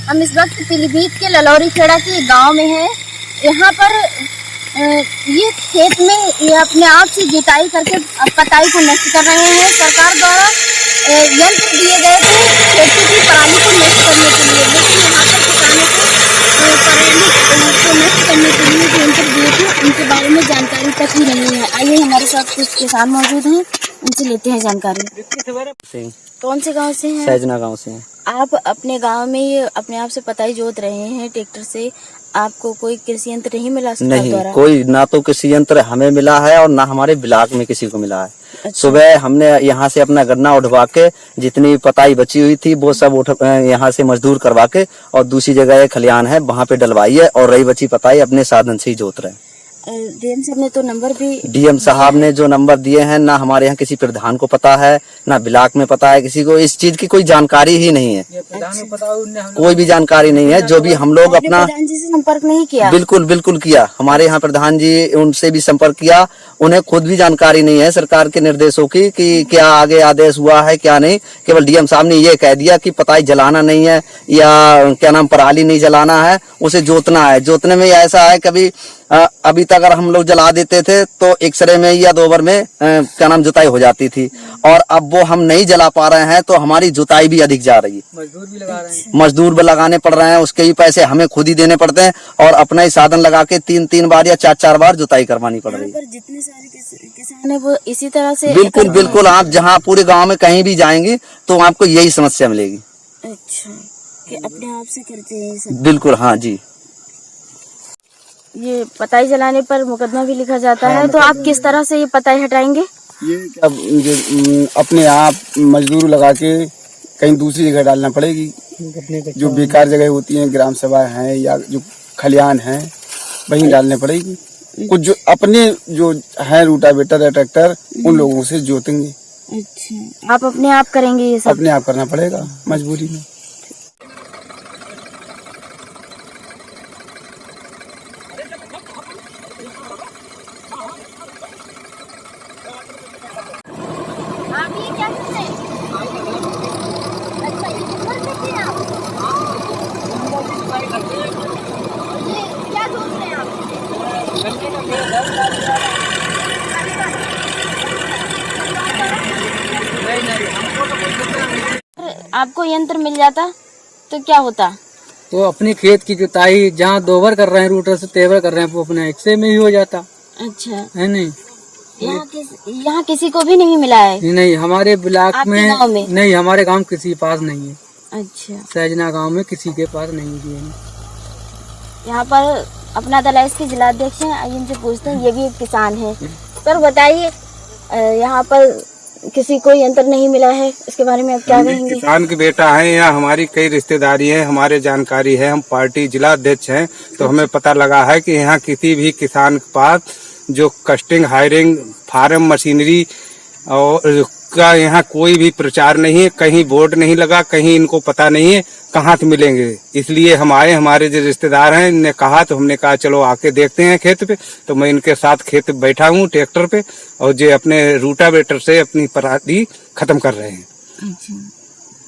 हम इस वक्त पीलीभीत के ललौरी खेड़ा के गांव में हैं। यहाँ पर ये खेत में ये अपने आप से जुताई करके पताई को नष्ट कर रहे हैं। सरकार द्वारा यंत्र दिए गए थे खेती की पराली को नष्ट करने के लिए, लेकिन यहाँ पर किसानों को पराली को नष्ट करने के लिए जो यंत्र दिए थे उनके बारे में जानकारी तक ही नहीं है। आइए हमारे साथ कुछ किसान मौजूद हैं, उनसे लेते हैं जानकारी। कौन से गांव से हैं? सैजना गांव से हैं। आप अपने गांव में ये अपने आप से पताई जोत रहे हैं ट्रैक्टर से, आपको कोई कृषि यंत्र नहीं मिला? नहीं, कोई ना तो कृषि यंत्र हमें मिला है और ना हमारे ब्लॉक में किसी को मिला है। अच्छा। सुबह हमने यहाँ से अपना गन्ना उठवा के जितनी पताई बची हुई थी वो सब यहाँ से मजदूर करवा के और दूसरी जगह एक खलियान है वहाँ पे डलवाई है और रही बची पताई अपने साधन से ही जोत रहे हैं। डीएम साहब ने तो नंबर भी डीएम साहब ने जो नंबर दिए हैं ना हमारे यहाँ किसी प्रधान को पता है ना ब्लॉक में पता है, किसी को इस चीज की कोई जानकारी ही नहीं है। कोई भी जानकारी नहीं है। जो भी हम लोग अपना प्रधान जी से संपर्क नहीं किया? बिल्कुल किया। हमारे यहाँ प्रधान जी उनसे भी संपर्क किया, उन्हें खुद भी जानकारी नहीं है सरकार के निर्देशों की कि क्या आगे आदेश हुआ है क्या नहीं। केवल डीएम साहब ने ये कह दिया कि पताई जलाना नहीं है या क्या नाम पराली नहीं जलाना है, उसे जोतना है। जोतने में ऐसा है कभी अभी तक अगर हम लोग जला देते थे तो एक सरे में या 2 बार में क्या नाम जुताई हो जाती थी, और अब वो हम नहीं जला पा रहे हैं तो हमारी जुताई भी अधिक जा रही है। मजदूर भी लगाने पड़ रहे हैं, उसके भी पैसे हमें खुद ही देने पड़ते हैं और अपना ही साधन लगा के 3 बार या 4 बार जुताई करवानी पड़ रही है। जितने सारे किसान है वो इसी तरह से बिल्कुल आप जहाँ पूरे गाँव में कहीं भी जाएंगी तो आपको यही समस्या मिलेगी। अच्छा, कि अपने आप से करते हैं? बिल्कुल, हाँ जी। ये पताई जलाने पर मुकदमा भी लिखा जाता है, तो आप किस तरह से ये पताई हटाएंगे? ये अब अपने आप मजदूर लगा के कहीं दूसरी जगह डालना पड़ेगी। जो बेकार जगह होती हैं, ग्राम सभा है या जो खलियान है, वहीं डालने पड़ेगी। कुछ जो अपने जो है रूटावेटर या ट्रैक्टर उन लोगों से जोतेंगे। अच्छा, आप अपने आप करेंगे ये सब? अपने आप करना पड़ेगा मजबूरी में। आपको यंत्र मिल जाता तो क्या होता? तो अपने खेत की जुताई जहाँ 2 बार कर रहे हैं रूटर से 3 बार कर रहे हैं वो अपने एक से में ही हो जाता। अच्छा, है नहीं? यहाँ किसी को भी नहीं मिला है? नहीं, हमारे ब्लॉक में नहीं, हमारे गांव किसी के पास नहीं है। अच्छा, सैजना गांव में किसी के पास नहीं है। यहाँ पर अपना दलाइस के जिलाध्यक्ष हैं, आइए इनसे पूछते हैं। ये भी एक किसान है। सर बताइए, यहाँ पर किसी को यंत्र नहीं मिला है, इसके बारे में आप क्या कहेंगे? किसान के बेटा है, यहाँ हमारी कई रिश्तेदारी है, हमारे जानकारी है, हम पार्टी जिला अध्यक्ष हैं, तो हमें पता लगा है कि यहाँ किसी भी किसान के पास जो कस्टिंग हायरिंग फार्म मशीनरी और का यहाँ कोई भी प्रचार नहीं है, कहीं बोर्ड नहीं लगा, कहीं इनको पता नहीं है कहाँ से मिलेंगे। इसलिए हम आए, हमारे जो रिश्तेदार हैं इन्हें कहा तो हमने कहा चलो आके देखते हैं खेत पे। तो मैं इनके साथ खेत बैठा हूँ ट्रैक्टर पे और जो अपने रूटावेटर से अपनी पराली खत्म कर रहे हैं। अच्छा,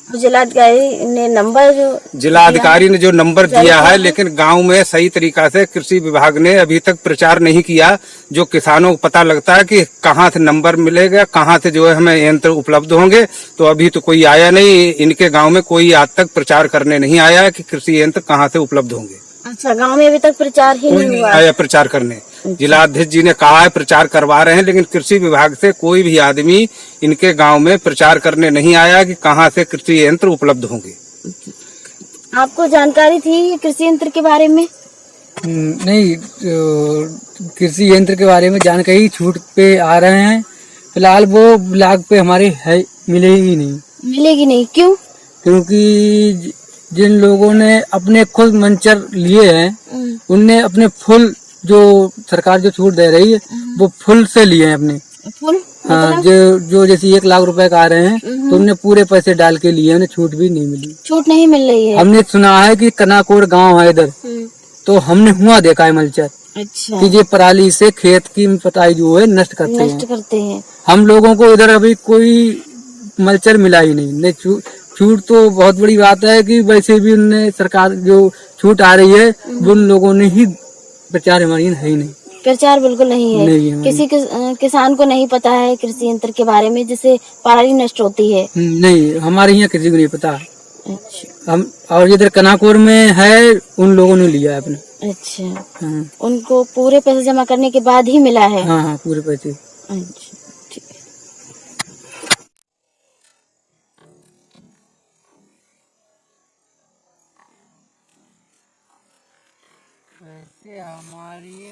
जिलाधिकारी ने जो नंबर दिया है, लेकिन गांव में सही तरीका से कृषि विभाग ने अभी तक प्रचार नहीं किया। जो किसानों को पता लगता है कि कहाँ से नंबर मिलेगा, कहाँ से जो है हमें यंत्र उपलब्ध होंगे, तो अभी तो कोई आया नहीं। इनके गांव में कोई आज तक प्रचार करने नहीं आया कि कृषि यंत्र कहाँ से उपलब्ध होंगे। अच्छा, गांव में अभी तक प्रचार ही नहीं हुआ? आया प्रचार करने। जिला अध्यक्ष जी ने कहा है प्रचार करवा रहे हैं, लेकिन कृषि विभाग से कोई भी आदमी इनके गांव में प्रचार करने नहीं आया कि कहां से कृषि यंत्र उपलब्ध होंगे। आपको जानकारी थी कृषि यंत्र के बारे में? नहीं, कृषि यंत्र के बारे में जानकारी छूट पे आ रहे हैं। फिलहाल वो ब्लॉक पे हमारे है, मिलेगी नहीं। क्यों? क्योंकि जिन लोगों ने अपने खुद मंचर लिए हैं उनने अपने फुल जो सरकार जो छूट दे रही है वो फुल से लिए हैं अपने फुल। हाँ, जो जैसे 1 लाख रुपए का आ रहे हैं तो उनने पूरे पैसे डाल के लिए, उन्हें छूट भी नहीं मिली। छूट नहीं मिल रही है? हमने सुना है कि कनाकोर गांव है इधर, तो हमने हुआ देखा है मल्चर। अच्छा, कि ये पराली से खेत की पताई जो है नष्ट करते हैं। हम लोगों को इधर अभी कोई मल्चर मिला ही नहीं, छूट तो बहुत बड़ी बात है कि वैसे भी उनने सरकार जो छूट आ रही है वो उन लोगों ने ही प्रचार हमारी है ही नहीं। प्रचार बिल्कुल नहीं है। नहीं है। किसी किसान को नहीं पता है कृषि यंत्र के बारे में जिससे पराली नष्ट होती है। नहीं, हमारे यहाँ किसी को नहीं पता। अच्छा। हम और इधर कनाकोर में है, उन लोगों ने लिया है अपने। अच्छा। हाँ उनको पूरे पैसे जमा करने के बाद ही मिला है। हाँ हाँ, पूरे पैसे। अच्छा, ठीक है। हमारी